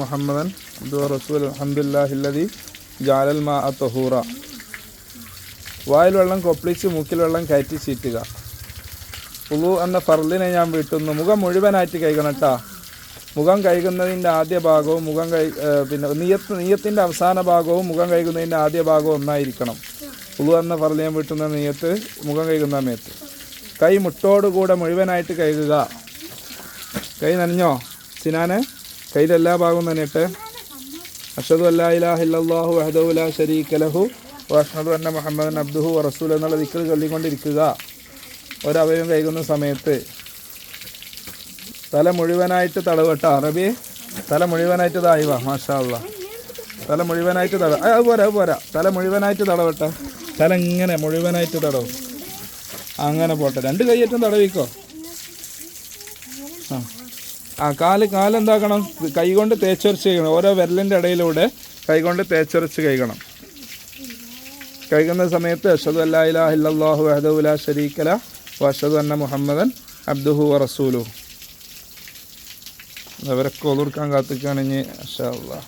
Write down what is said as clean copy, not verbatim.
മുഹമ്മദൻ റസൂൽ അൽഹംദുലില്ലാഹില്ലദി ജഅലൽ മാഅ തഹൂറ. വായിൽ വെള്ളം കൊപ്പിളിച്ച് മൂക്കിൽ വെള്ളം കയറ്റി ചീറ്റുക. വുളു എന്ന ഫർളിനെ ഞാൻ വീട്ടുന്നു. മുഖം മുഴുവനായിട്ട് കഴുകണം കേട്ടോ. മുഖം കഴുകുന്നതിൻ്റെ ആദ്യ ഭാഗവും പിന്നെ നീയത്തിൻ്റെ അവസാന ഭാഗവും മുഖം കഴുകുന്നതിൻ്റെ ആദ്യ ഭാഗവും ഒന്നായിരിക്കണം. വുളു എന്ന ഫർള് ഞാൻ വീട്ടുന്ന നീയത്ത് മുഖം കഴുകുന്ന സമയത്ത് കൈ മുട്ടോടുകൂടെ മുഴുവനായിട്ട് കഴുകുക. കൈ നനഞ്ഞോ സിനാന്? കയ്യിലെ എല്ലാ ഭാഗവും നനയട്ടെ. അഷ്ഹദു അല്ലാ ഇലാഹ ഇല്ലല്ലാഹു വഹ്ദഹു ലാ ശരീക ലഹു വഅഷ്ഹദു അന്ന മുഹമ്മദൻ അബ്ദുഹു വറസൂലുഹു എന്നുള്ള ദിക്ർ ചൊല്ലിക്കൊണ്ടിരിക്കുക. ഒരവയവം കഴുകുന്ന സമയത്ത് തല മുഴുവനായിട്ട് തടവട്ടോ. അറബി തല മുഴുവനായിട്ട് താഴ്വ. മാഷാ അല്ലാ. തല മുഴുവനായിട്ട് അത് പോരാ. തല മുഴുവനായിട്ട് തടവട്ടെ. തല ഇങ്ങനെ മുഴുവനായിട്ട് തടവും. അങ്ങനെ പോട്ടെ. രണ്ട് കൈയേറ്റം തടവിക്കോ. കാലെന്താക്കണം? കൈകൊണ്ട് തേച്ചൊരച്ച് കഴിക്കണം. ഓരോ വിരലിൻ്റെ ഇടയിലൂടെ കൈകൊണ്ട് തേച്ചൊരച്ച് കഴിക്കണം. കഴിക്കുന്ന സമയത്ത് അഷ്ഹദു അല്ലാ ഇലാഹ ഇല്ലല്ലാഹു വഹ്ദഹു ലാ ശരീക ലഹു വഅഷ്ഹദു അന്ന മുഹമ്മദൻ അബ്ദുഹു വറസൂലുഹു. അവരൊക്കെ ഒതുക്കാൻ കാത്തിക്കുകയാണെങ്കിൽ മാഷാ അല്ലാഹ്.